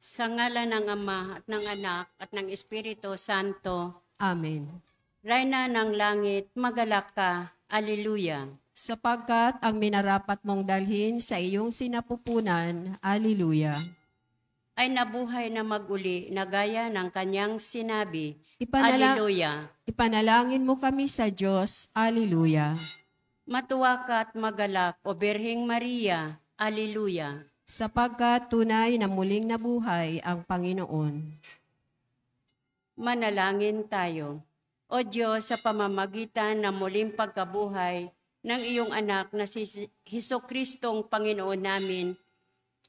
Sa ngalan ng Ama at ng Anak at ng Espiritu Santo. Amen. Reyna ng langit, magalak ka. Alleluia. Sapagkat ang minarapat mong dalhin sa iyong sinapupunan, Alleluia. Ay nabuhay na maguli na gaya ng kanyang sinabi. Ipanala- Alleluia. Ipanalangin mo kami sa Diyos, Alleluia. Matuwa ka at magalak, O Birheng Maria. Alleluia. Sapagkat tunay na muling nabuhay ang Panginoon. Manalangin tayo. O Diyos, sa pamamagitan ng muling pagkabuhay ng iyong anak na si Hesukristong Panginoon namin,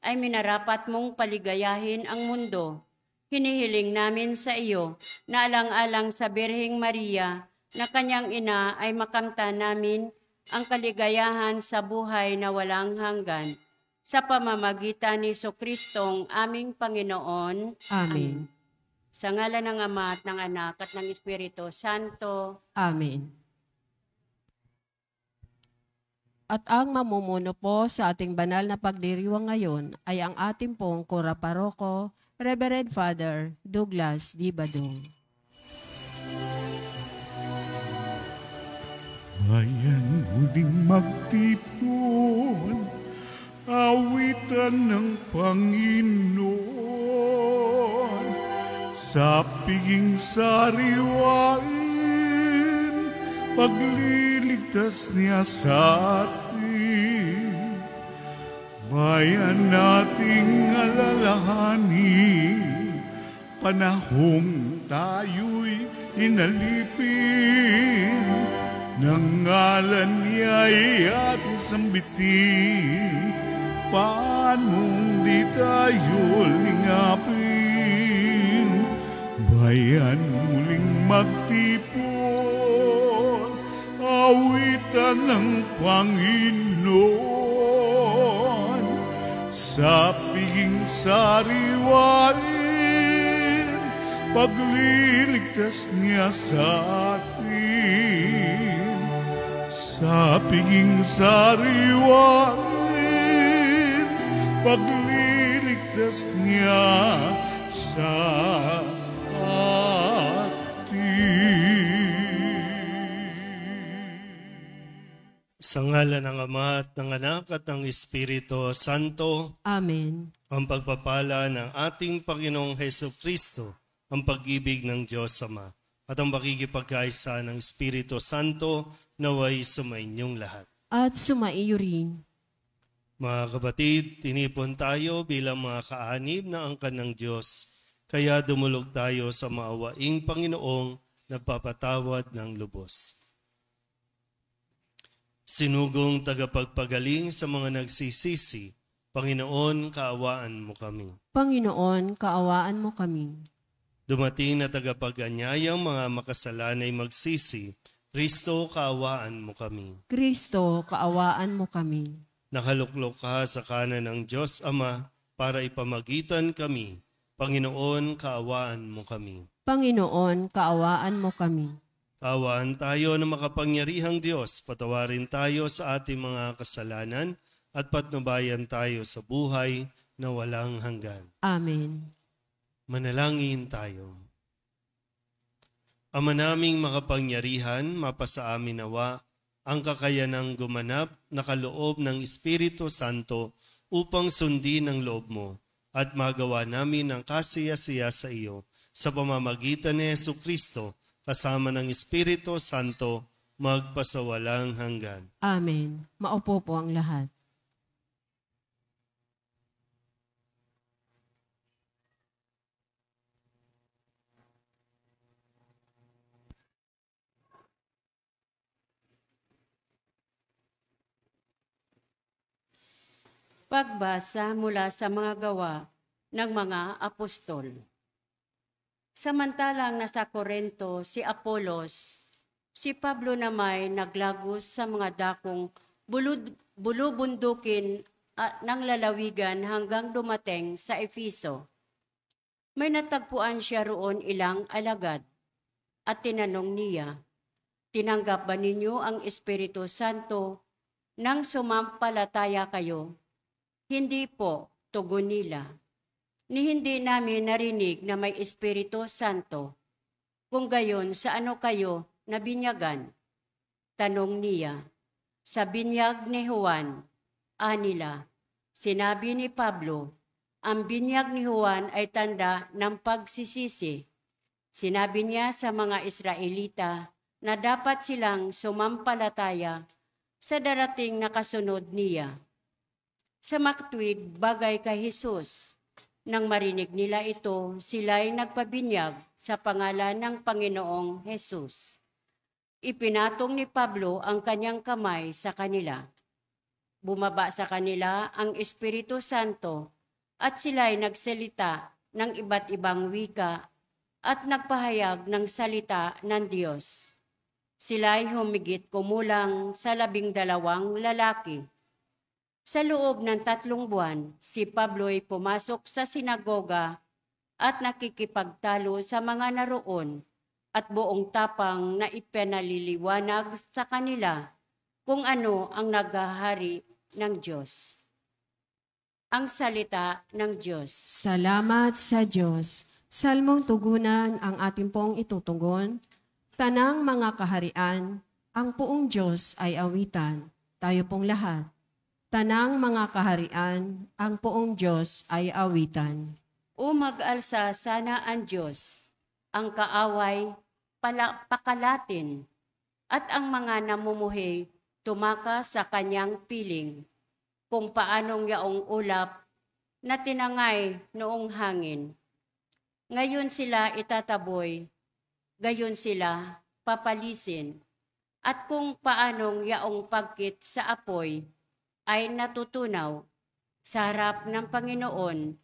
ay minarapat mong paligayahin ang mundo. Hinihiling namin sa iyo na alang-alang sa Birheng Maria na kanyang ina ay makamta namin ang kaligayahan sa buhay na walang hanggan. Sa pamamagitan ni Hesukristong aming Panginoon. Amen. Sa ngalan ng Ama at ng Anak at ng Espiritu Santo. Amen. At ang mamumuno po sa ating banal na pagdiriwang ngayon ay ang ating pong Kora Paroko, Reverend Father Douglas D. Badong. Bayan muling magtipon, awitan ng Panginoon, sa piging sariwain, pagliligtas niya sa atin. Bayan nating alalahanin, panahong tayo'y inalipin, ng ngalan niya'y ating sambitin, paanong di tayo lingapin. Bayan muling magtipon, awitan ng Panginoon, sa piging sariwain, pagliligtas niya sa atin. Sa piging sariwain, pagliligtas niya sa atin. Sa ngalan ng Ama at ng Anak at ng Espiritu Santo. Amen. Ang pagpapala ng ating Panginoong Hesukristo, ang pag-ibig ng Diyos Ama, at ang pakikipagkaisa ng Espiritu Santo naway sumainyong lahat. At sumaiyo rin. Mga kapatid, tinipon tayo bilang mga kaanib na angkan ng Diyos, kaya dumulog tayo sa maawaing Panginoong nagpapatawad ng lubos. Sinugong tagapagpagaling sa mga nagsisisi, Panginoon, kaawaan mo kami. Panginoon, kaawaan mo kami. Dumating na tagapag-anyayang mga makasalanay magsisi, Kristo, kaawaan mo kami. Kristo, kaawaan mo kami. Nakaluklok ka sa kanan ng Diyos Ama para ipamagitan kami. Panginoon, kaawaan mo kami. Panginoon, kaawaan mo kami. Kaawaan tayo ng makapangyarihang Diyos, patawarin tayo sa ating mga kasalanan at patnubayan tayo sa buhay na walang hanggan. Amen. Manalangin tayo. Ama naming makapangyarihan, mapasa amin nawa ang kakayanang gumanap na kaloob ng Espiritu Santo upang sundin ang loob mo at magawa namin ang kasiyasiya sa iyo sa pamamagitan ni Hesukristo kasama ng Espiritu Santo magpasawalang hanggan. Amen. Maupo po ang lahat. Pagbasa mula sa mga gawa ng mga apostol. Samantalang nasa Corinto si Apolos, si Pablo naman naglagos sa mga dakong bulubundukin ng lalawigan hanggang dumating sa Efeso. May natagpuan siya roon ilang alagad at tinanong niya, "Tinanggap ba ninyo ang Espiritu Santo nang sumampalataya kayo?" "Hindi po," tugon nila. ni hindi namin narinig na may Espiritu Santo. Kung gayon, sa ano kayo nabinyagan? Tanong niya. Sa binyag ni Juan, anila. Sinabi ni Pablo, ang binyag ni Juan ay tanda ng pagsisisi. Sinabi niya sa mga Israelita na dapat silang sumampalataya sa darating na kasunod niya. Sa maktuwid bagay kay Jesus, nang marinig nila ito, sila'y nagpabinyag sa pangalan ng Panginoong Jesus. Ipinatong ni Pablo ang kanyang kamay sa kanila. Bumaba sa kanila ang Espiritu Santo at sila'y nagsalita ng iba't ibang wika at nagpahayag ng salita ng Diyos. Sila'y humigit kumulang sa 12 lalaki. Sa loob ng 3 buwan, si Pablo'y pumasok sa sinagoga at nakikipagtalo sa mga naroon at buong tapang na ipinaliliwanag sa kanila kung ano ang naghahari ng Diyos. Ang salita ng Diyos. Salamat sa Diyos. Salmong tugunan ang ating pong itutugon. Tanang mga kaharian, ang poong Diyos ay awitan. Tayo pong lahat. Tanang mga kaharian, ang poong Diyos ay awitan. O mag-alsa sana ang Diyos, ang kaaway pakalatin, at ang mga namumuhay tumakas sa kanyang piling, kung paanong yaong ulap na tinangay noong hangin. Ngayon sila itataboy, gayon sila papalisin, at kung paanong yaong pagkit sa apoy ay natutunaw sa harap ng Panginoon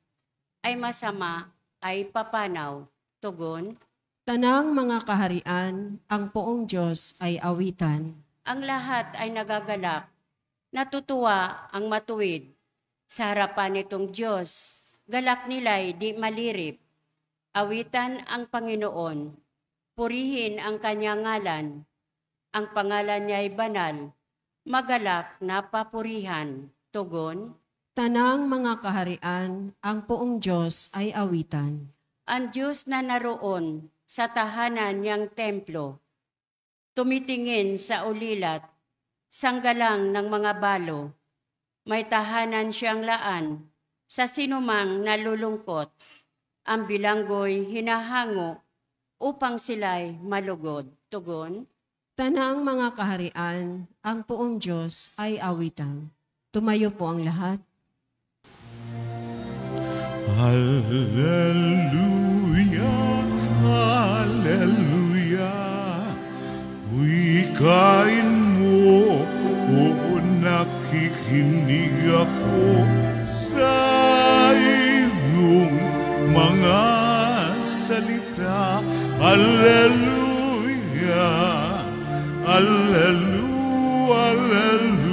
ay masama ay papanaw. Tugon. Tanang mga kaharian, ang poong Diyos ay awitan. Ang lahat ay nagagalak, natutuwa ang matuwid. Sa harapan nitong Diyos, galak nila'y di malirip. Awitan ang Panginoon, purihin ang kanyang ngalan. Ang pangalan niya'y banal, magalak na papurihan. Tugon. Tanang mga kaharian, ang poong Diyos ay awitan. Ang Diyos na naroon sa tahanan niyang templo, tumitingin sa ulilat, sanggalang ng mga balo. May tahanan siyang laan sa sinumang nalulungkot. Ang bilanggo'y hinahango upang sila'y malugod. Tugon. Tanang mga kaharian, ang poong Diyos ay awitan. Tumayo po ang lahat. Hallelujah, Hallelujah. Wikain mo, o nakikinig ako sa iyong mga salita. Hallelujah, Hallelujah, Hallelujah.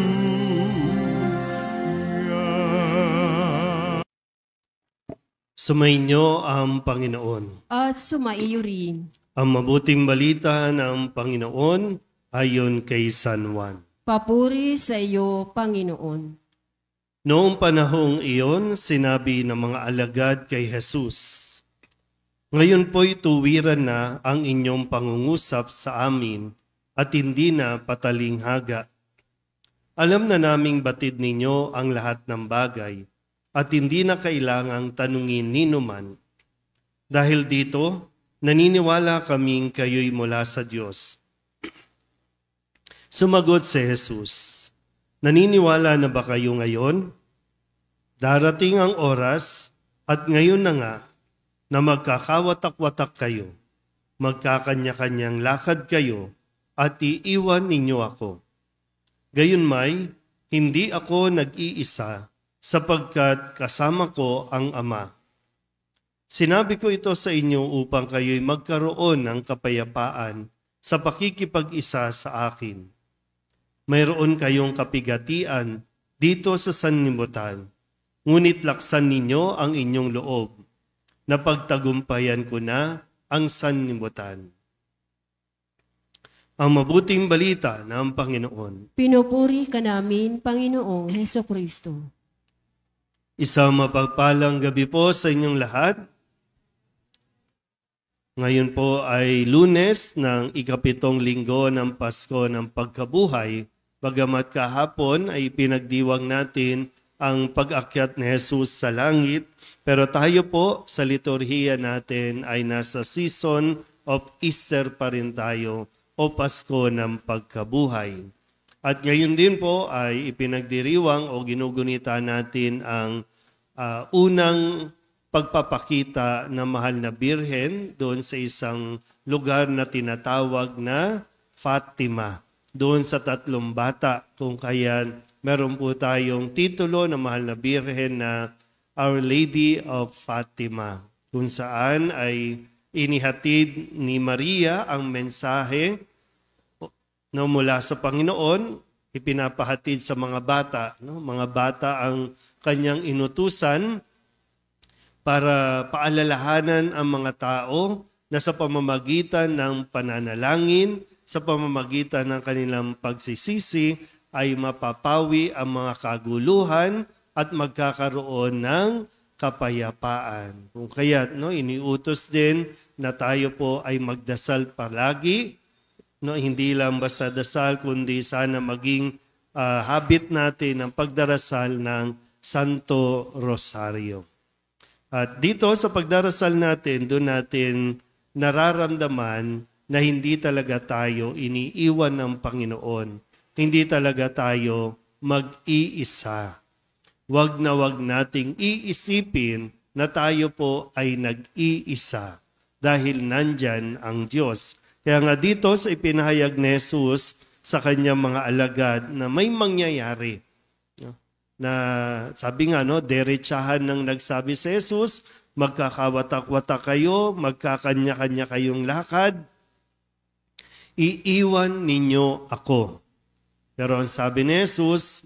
Sumainyo ang Panginoon. At sumaiyo rin. Ang mabuting balita ng Panginoon ayon kay San Juan. Papuri sa iyo, Panginoon. Noong panahong iyon, sinabi ng mga alagad kay Jesus, ngayon po'y tuwiran na ang inyong pangungusap sa amin at hindi na patalinghaga. Alam na naming batid ninyo ang lahat ng bagay at hindi na kailangang tanungin ninuman. Dahil dito, naniniwala kaming kayo'y mula sa Diyos. Sumagot si Jesus, naniniwala na ba kayo ngayon? Darating ang oras at ngayon na nga na magkakawatak-watak kayo, magkakanya-kanyang lakad kayo at iiwan ninyo ako. Gayunmay, hindi ako nag-iisa sapagkat kasama ko ang Ama. Sinabi ko ito sa inyo upang kayo'y magkaroon ng kapayapaan sa pakikipag-isa sa akin. Mayroon kayong kapigatian dito sa sanlibutan, ngunit laksan ninyo ang inyong loob. Napagtagumpayan ko na ang sanlibutan. Ang mabuting balita ng Panginoon. Pinupuri ka namin, Panginoong Hesukristo. Isang mapagpalang gabi po sa inyong lahat. Ngayon po ay Lunes ng ikapitong linggo ng Pasko ng Pagkabuhay. Bagamat kahapon ay pinagdiwang natin ang pag-akyat ni Jesus sa langit, pero tayo po sa liturhiya natin ay nasa season of Easter pa rin tayo o Pasko ng Pagkabuhay. At ngayon din po ay ipinagdiriwang o ginugunita natin ang unang pagpapakita ng mahal na birhen doon sa isang lugar na tinatawag na Fatima. Doon sa 3 bata, kung kaya meron po tayong titulo ng mahal na birhen na Our Lady of Fatima, kung saan ay inihatid ni Maria ang mensahe na mula sa Panginoon, ipinapahatid sa mga bata. No? Mga bata ang kanyang inutusan para paalalahanan ang mga tao na sa pamamagitan ng pananalangin, sa pamamagitan ng kanilang pagsisisi, ay mapapawi ang mga kaguluhan at magkakaroon ng kapayapaan. Kung kaya, iniutos din na tayo po ay magdasal palagi. Hindi lang basta dasal, kundi sana maging habit natin ang pagdarasal ng Santo Rosario. At dito sa pagdarasal natin, doon natin nararamdaman na hindi talaga tayo iniiwan ng Panginoon. Hindi talaga tayo mag-iisa. Wag na wag nating iisipin na tayo po ay nag-iisa dahil nandyan ang Diyos. Kaya nga dito sa ipinahayag ni Jesus sa kanyang mga alagad na may mangyayari. Na sabi nga, derechahan nang nagsabi si Jesus, magkakawatak-watak kayo, magkakanya-kanya kayong lakad, iiwan ninyo ako. Pero ang sabi ni Jesus,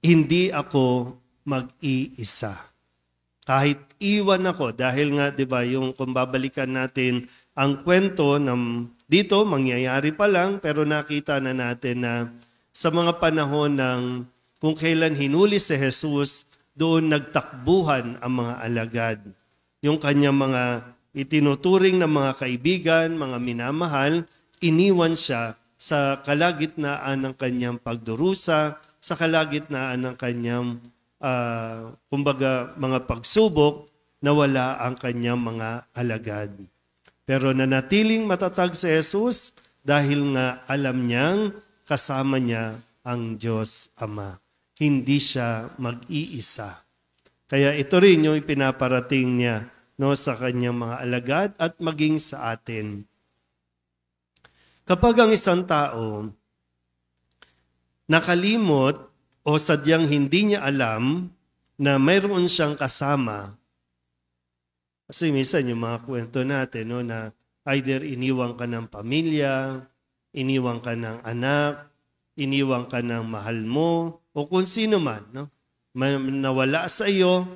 hindi ako mag-iisa. Kahit iwan ako, dahil nga, di ba, yung kung babalikan natin ang kwento ng dito, mangyayari pa lang, pero nakita na natin na sa mga panahon ng kung kailan hinuli si Jesus, doon nagtakbuhan ang mga alagad. Yung kanyang mga itinuturing na mga kaibigan, mga minamahal, iniwan siya sa kalagitnaan ng kanyang pagdurusa, sa kalagitnaan ng kanyang mga pagsubok na wala ang kanyang mga alagad. Pero nanatiling matatag si Jesus dahil nga alam niyang kasama niya ang Diyos Ama. Hindi siya mag-iisa. Kaya ito rin yung pinaparating niya sa kanyang mga alagad at maging sa atin. Kapag ang isang tao nakalimot o sadyang hindi niya alam na mayroon siyang kasama, kasi minsan yung mga kwento natin, na either iniwan ka ng pamilya, iniwan ka ng anak, iniwan ka ng mahal mo, o kung sino man, nawala sa iyo,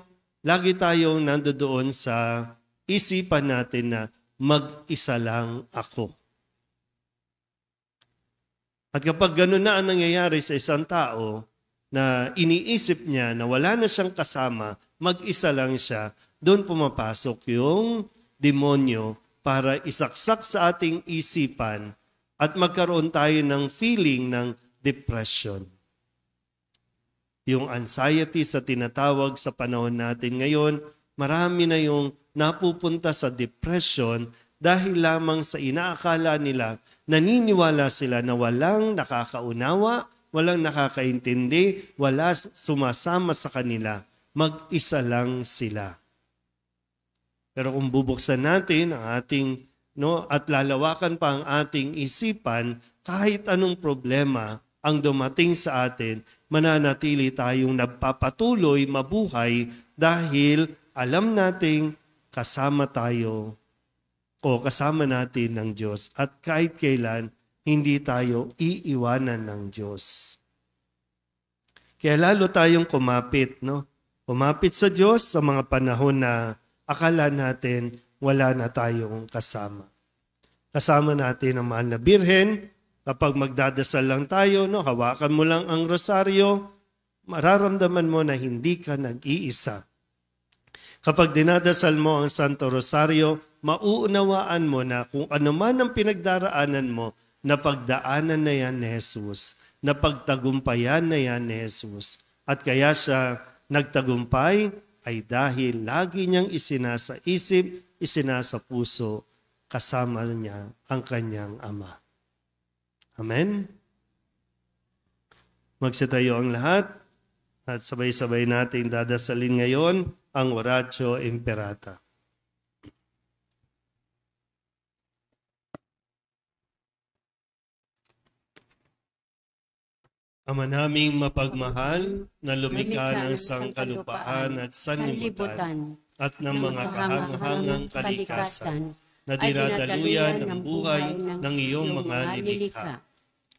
lagi tayong nandoon sa isipan natin na mag-isa lang ako. At kapag gano'n na ang nangyayari sa isang tao, na iniisip niya na wala na siyang kasama, mag-isa lang siya, doon pumapasok yung demonyo para isaksak sa ating isipan at magkaroon tayo ng feeling ng depression. Yung anxiety sa tinatawag sa panahon natin ngayon, marami na yung napupunta sa depression dahil lamang sa inaakala nila, naniniwala sila na walang nakakaunawa, walang nakakaintindi, wala sumasama sa kanila, mag-isa lang sila. Pero kung bubuksan natin ang ating, at lalawakan pa ang ating isipan, kahit anong problema ang dumating sa atin, mananatili tayong nagpapatuloy mabuhay dahil alam nating kasama tayo o kasama natin ng Diyos at kahit kailan hindi tayo iiwanan ng Diyos. Kaya lalo tayong kumapit, kumapit sa Diyos sa mga panahon na akala natin wala na tayong kasama. Kasama natin ang mahal na birhen. Kapag magdadasal lang tayo, hawakan mo lang ang rosaryo, mararamdaman mo na hindi ka nag-iisa. Kapag dinadasal mo ang Santo Rosario, mauunawaan mo na kung ano man ang pinagdaraanan mo, napagdaanan na yan ni Jesus, napagtagumpayan na yan ni Jesus. At kaya siya nagtagumpay ay dahil lagi niyang isinasa isip, isinasa puso, kasama niya ang kanyang Ama. Amen? Magsitayo ang lahat at sabay-sabay nating dadasalin ngayon ang Oratio Imperata. Ama naming mapagmahal na lumikha ng sangkalupaan at sanlibutan at ng mga kahangahangang kalikasan na dinadaluyan ang buhay ng iyong mga nilikha.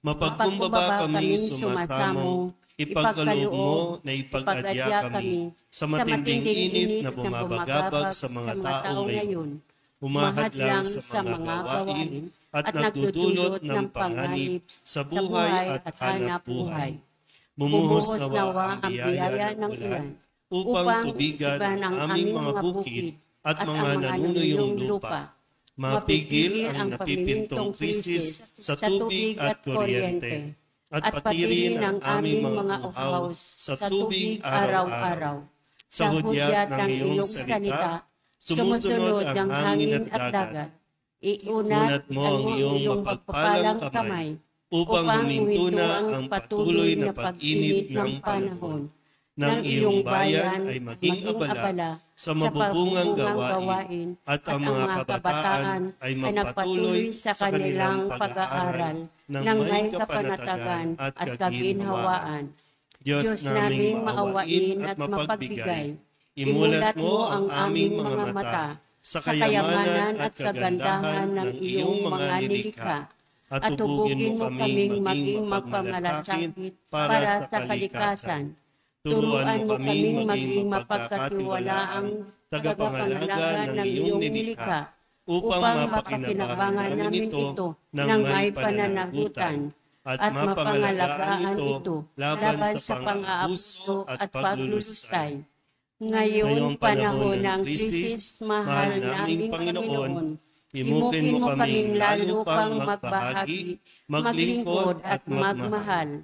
Mapagkumbaba kami sumasamong ipagkaloob mo na ipag-adya kami sa matinding init na bumabagabag sa mga tao ngayon. Umahad lang sa mga gawain at nagdudulot ng panganib sa buhay at hanap buhay. Bumuhos nawa ang biyaya ng ulan upang tubigan ang aming mga bukid at mga nanunuyong lupa. Mapigil ang napipintong krisis sa tubig at kuryente at patirin ang aming mga uhaw sa tubig araw-araw. Sa hudyat ng iyong salita, sumusunod ang hangin at dagat. Iunat mo ang iyong mapagpalang kamay upang huminto na ang patuloy na pag-init ng panahon. Nang iyong bayan ay maging abala sa mabubungang gawain at ang mga kabataan ay magpatuloy sa kanilang pag-aaral ng may kapanatagan at kaginhawaan. Diyos naming maawain at mapagbigay, imulat mo ang aming mga mata sa kayamanan at kagandahan ng iyong mga nilikha at tubugin mo kaming maging magpamalasakit para sa kalikasan. Turuan mo kaming maging mapagkatiwalaang tagapangalaga ng iyong nilikha upang mapakinabangan namin ito ng may pananagutan at mapangalagaan ito laban sa pang-aabuso at paglulustay. Ngayong panahon ng krisis, mahal naming Panginoon, imukin mo kaming lalo pang magbahagi, maglingkod at magmahal.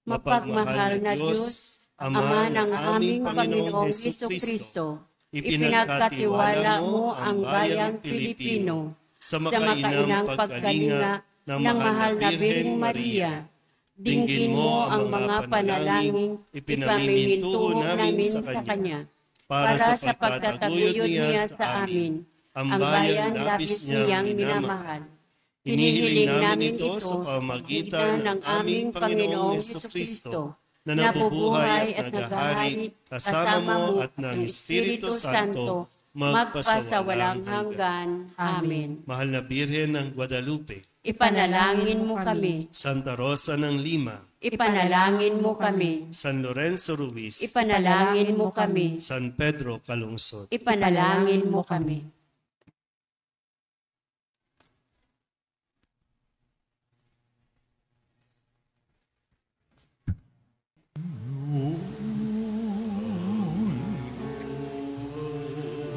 Mapagmahal na Diyos, Ama ng aming Panginoong Jesucristo, ipinagkatiwala mo ang bayang Pilipino sa makainang pagkalinga ng mahal na Birheng Maria. Dinggin mo ang mga panalangin ipinamimintuho namin sa Kanya para sa pagtataguyod niya sa amin, ang bayan labis niyang minamahal. Hinihiling namin ito sa pamamagitan ng aming Panginoong Jesucristo, na nabubuhay at naghahari kasama mo at ng Espiritu Santo magpasawalang hanggan. Amen. Mahal na Birhen ng Guadalupe, ipanalangin mo kami. Santa Rosa ng Lima, ipanalangin mo kami. San Lorenzo Ruiz, ipanalangin mo kami. San Pedro Calungsod, ipanalangin mo kami.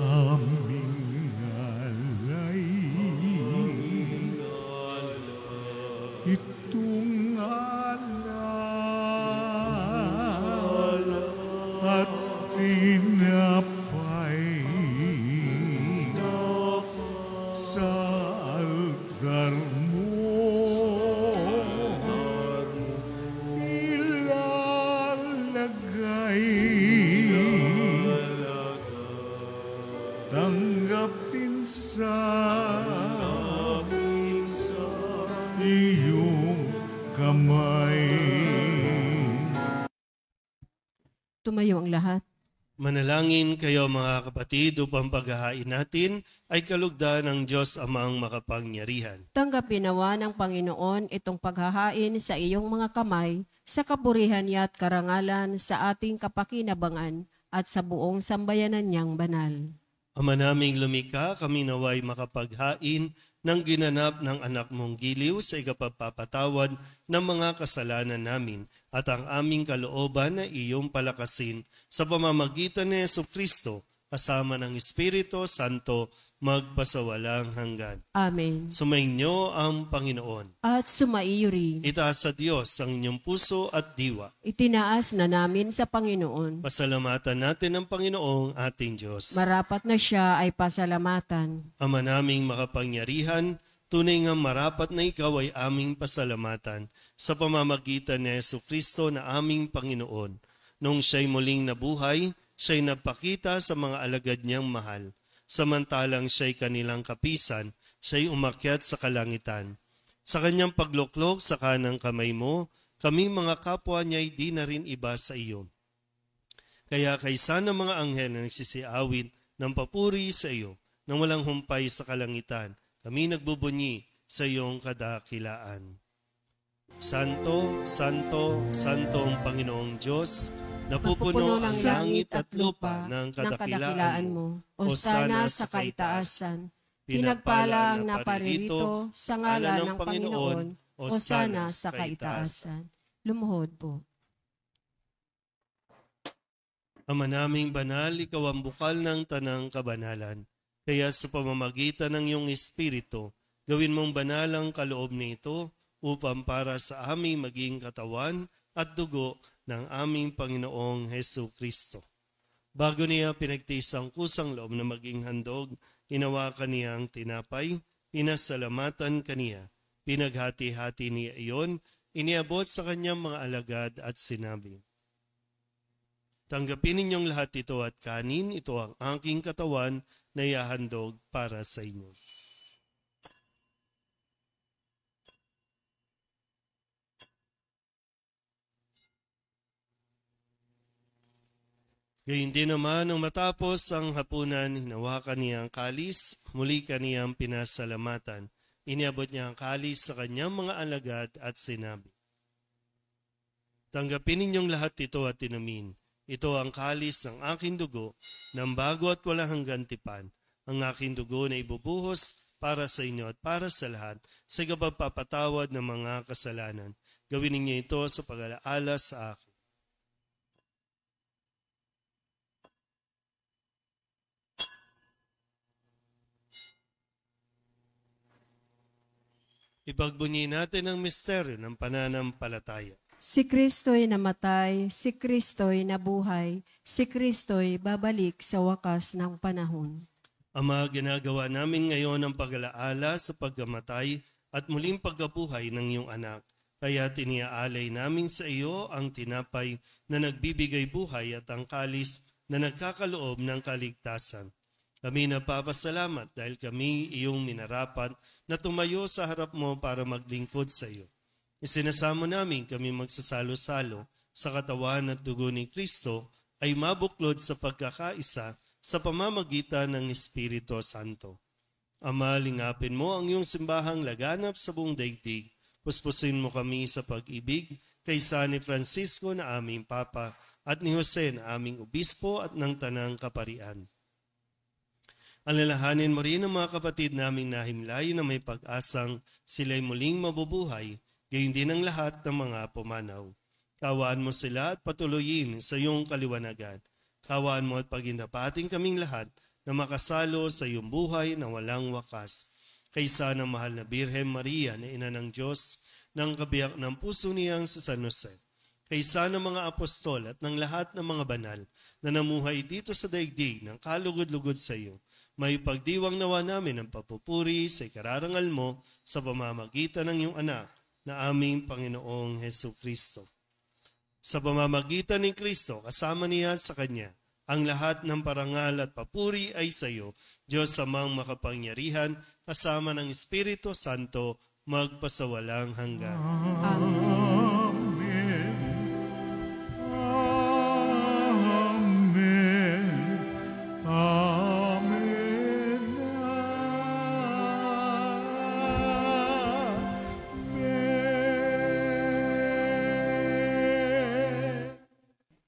Aming alay, itong alay at tinapay sa altar mo, ilalagay. Tanggapin sa iyong kamay. Tumayo ang lahat. Manalangin kayo mga kapatid upang paghahain natin ay kalugdan ng Diyos Amang makapangyarihan. Tanggapin nawa ng Panginoon itong paghahain sa iyong mga kamay sa kapurihan niya at karangalan sa ating kapakinabangan at sa buong sambayanan niyang banal. Ama naming lumikha, kami naway makapaghain ng ginanap ng anak mong giliw sa ikapagpapatawad ng mga kasalanan namin at ang aming kalooban na iyong palakasin sa pamamagitan ni Jesucristo kasama ng Espiritu Santo magpasawalang hanggan. Amen. Sumainyo ang Panginoon. At sumaiyo rin. Itaas sa Diyos ang inyong puso at diwa. Itinaas na namin sa Panginoon. Pasalamatan natin ang Panginoong ating Diyos. Marapat na siya ay pasalamatan. Ama naming makapangyarihan, tunay nga marapat na ikaw ay aming pasalamatan sa pamamagitan ni Jesucristo na aming Panginoon. Noong siya'y muling nabuhay, siya'y nagpakita sa mga alagad niyang mahal. Samantalang siya'y kanilang kapisan, siya'y umakyat sa kalangitan. Sa kanyang pagluklok sa kanang kamay mo, kami mga kapwa niya'y di na rin iba sa iyo. Kaya kaysa ng mga anghel na nagsisiawit ng papuri sa iyo, nang walang humpay sa kalangitan, kami nagbubunyi sa iyong kadakilaan. Santo, Santo, Santo ang Panginoong Diyos, napupuno ang langit at lupa ng kadakilaan mo. Hosana sa kaitaasan. Pinagpala ang naparirito sa ngalan ng Panginoon. Hosana sa kaitaasan. Lumuhod po. Ama naming banal, ikaw ang bukal ng tanang kabanalan. Kaya sa pamamagitan ng iyong Espiritu, gawin mong banal ang kaloob nito upang para sa aming maging katawan at dugo ng aming Panginoong Jesucristo. Bago niya pinagtiis ang kusang loob na maging handog, hinawakan niya ang tinapay, pinasalamatan kaniya, pinaghati-hati niya iyon, iniabot sa kanyang mga alagad at sinabi, tanggapin ninyong lahat ito at kanin, ito ang aking katawan na ihahandog para sa inyo. Gayun din naman, nang matapos ang hapunan, hinawakan niya ang kalis, muli kaniyang pinasalamatan. Iniabot niya ang kalis sa kanyang mga alagad at sinabi, tanggapin ninyong lahat ito at inumin. Ito ang kalis ng aking dugo, ng bago at walang hanggan tipan. Ang aking dugo na ibubuhos para sa inyo at para sa lahat sa kapagpapatawad ng mga kasalanan. Gawin ninyo ito sa pag-alaala sa akin. Ipagbunyi natin ang misteryo ng pananampalataya. Si Kristo'y namatay, si Kristo'y nabuhay, si Kristo'y babalik sa wakas ng panahon. Ama, ginagawa namin ngayon ang pag-alaala sa pagkamatay at muling pagkabuhay ng iyong anak. Kaya tiniaalay namin sa iyo ang tinapay na nagbibigay buhay at ang kalis na nagkakaloob ng kaligtasan. Kami napapasalamat dahil kami iyong minarapat na tumayo sa harap mo para maglingkod sa iyo. Isinasamo namin kami magsasalo-salo sa katawan at dugo ni Kristo ay mabuklod sa pagkakaisa sa pamamagitan ng Espiritu Santo. Ama, lingapin mo ang iyong simbahang laganap sa buong daigdig. Puspusin mo kami sa pag-ibig kaysa ni Francisco na aming Papa at ni Jose na aming Obispo at ng Tanang Kaparian. Alalahanin mo rin ang mga kapatid naming nahimlay na may pag-asang sila'y muling mabubuhay, gayon din ang lahat ng mga pumanaw. Kawaan mo sila at patuloyin sa iyong kaliwanagan. Kawaan mo at pagindapating kaming lahat na makasalo sa iyong buhay na walang wakas. Kaysa ng mahal na Birhen Maria na ina ng Diyos, ng kabiyak ng puso niyang sa San Jose. Kaysa ng mga apostol at ng lahat ng mga banal na namuhay dito sa daigdig ng kalugod-lugod sa iyo, may pagdiwang nawa namin ang papupuri sa ikararangal mo sa pamamagitan ng iyong anak na aming Panginoong Jesucristo. Sa pamamagitan ni Kristo, kasama niya sa Kanya, ang lahat ng parangal at papuri ay sa iyo, Diyos amang makapangyarihan, kasama ng Espiritu Santo, magpasawalang hanggan. Amen. Amen. Amen. Amen.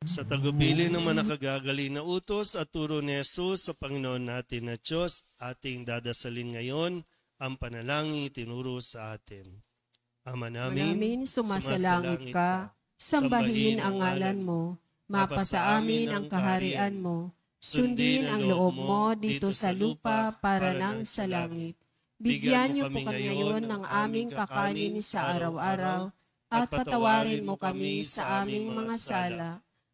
Sa tagubili ng manakagagaling na utos at turo ni Jesus sa Panginoon natin na Diyos, ating dadasalin ngayon ang panalangin itinuro sa atin. Ama namin, sumasalangit ka, sambahin ang ngalan mo, mapasa amin ang kaharian mo, sundin ang loob mo dito sa lupa para nang sa langit. Bigyan niyo po kami ngayon ng aming kakanin sa araw-araw, at patawarin mo kami sa aming mga sala,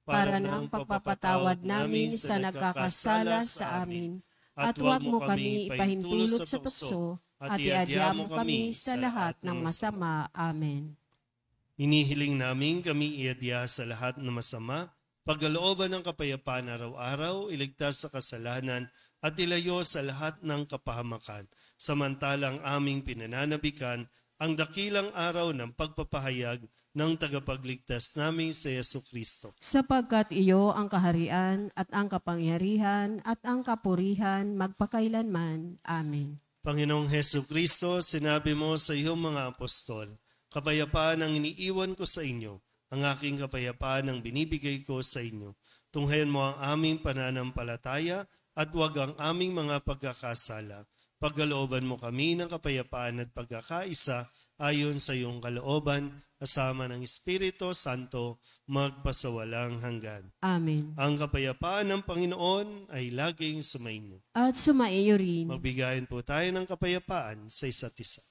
para ng pagpapatawad namin sa nagkakasala sa amin. At huwag mo kami ipahintulot sa tukso, at iadya mo kami sa lahat ng masama. Amen. Inihiling namin kami iadya sa lahat ng masama, pagkalooban ng kapayapaan araw-araw, iligtas sa kasalanan, at ilayo sa lahat ng kapahamakan. Samantalang aming pinananabikan ang dakilang araw ng pagpapahayag ng tagapagligtas namin sa Jesucristo. Sapagkat iyo ang kaharian at ang kapangyarihan at ang kapurihan magpakailanman. Amen. Panginoong Jesucristo, sinabi mo sa iyong mga apostol, kapayapaan ang iniiwan ko sa inyo, ang aking kapayapaan ang binibigay ko sa inyo. Tunghayan mo ang aming pananampalataya at huwag ang aming mga pagkakasala. Pagkalooban mo kami ng kapayapaan at pagkakaisa ayon sa iyong kalooban, kasama ng Espiritu Santo, magpasawalang hanggan. Amen. Ang kapayapaan ng Panginoon ay laging sumainyo. At sumaiyo rin. Magbigayin po tayo ng kapayapaan sa isa't isa.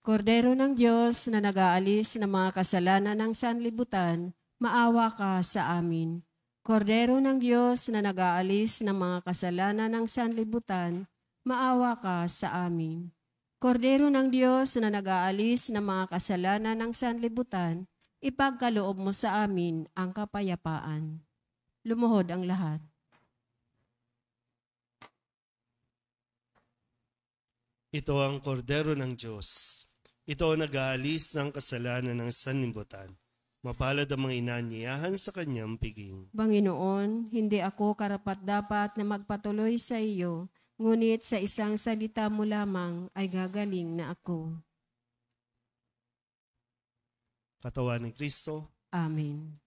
Kordero ng Diyos na nag-aalis ng mga kasalanan ng sanlibutan, maawa ka sa amin. Kordero ng Diyos na nag-aalis ng mga kasalanan ng sanlibutan, maawa ka sa amin. Kordero ng Diyos na nag-aalis ng mga kasalanan ng sanlibutan, ipagkaloob mo sa amin ang kapayapaan. Lumuhod ang lahat. Ito ang kordero ng Diyos. Ito ang nag-aalis ng kasalanan ng sanlibutan. Mapalad ang mga inanyayahan sa kanyang piging. Panginoon, hindi ako karapat-dapat na magpatuloy sa iyo, ngunit sa isang salita mo lamang ay gagaling na ako. Katawan ni Kristo. Amen.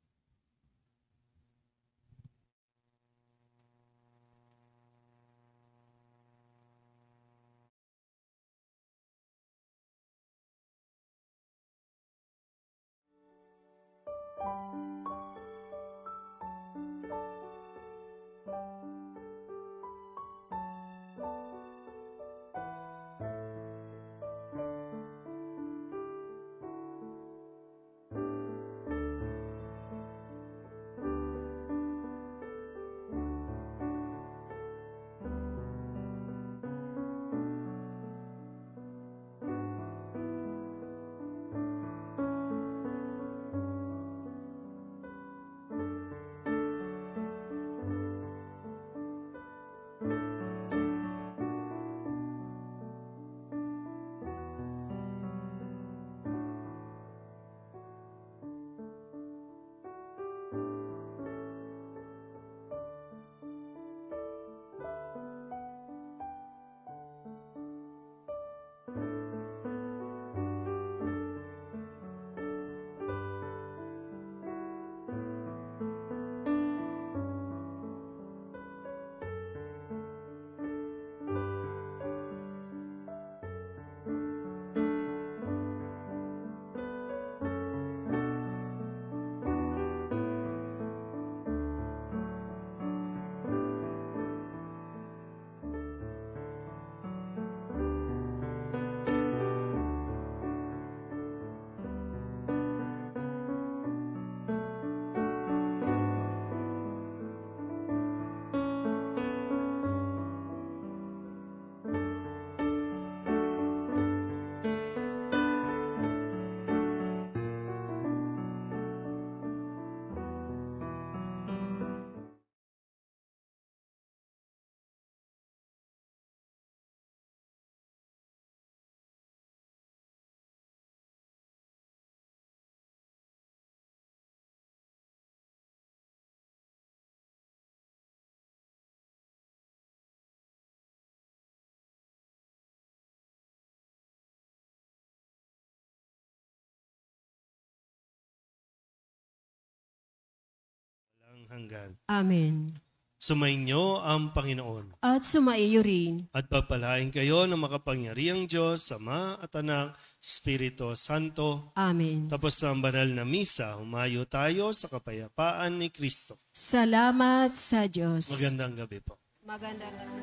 hanggan. Amen. Sumainyo ang Panginoon. At sumaiyo rin. At pagpalain kayo ng makapangyarihang Diyos, Ama at Anak, Espiritu Santo. Amen. Tapos ang banal na misa, humayo tayo sa kapayapaan ni Kristo. Salamat sa Diyos. Magandang gabi po. Magandang gabi.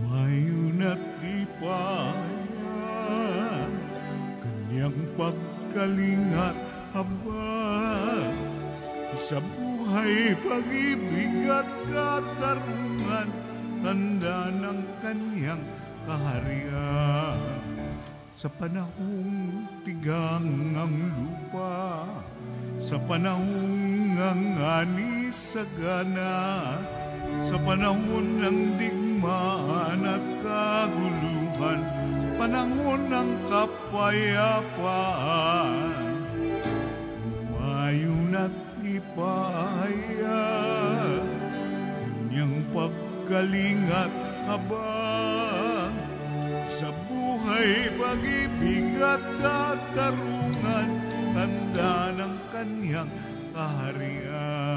Mayun at tipayan, kanyang pagkalingat habang sa buhay, pag-ibig at katarungan, tanda ng kanyang kaharian. Sa panahong tigang ang lupa, sa panahong ang ani sagana, sa panahon ng digmaan at kaguluhan, panahon ng kapayapaan, umayon at ipahaya, kanyang pagkalingat habang sa buhay, pag-ibig at katarungan, tanda ng kanyang kaharian.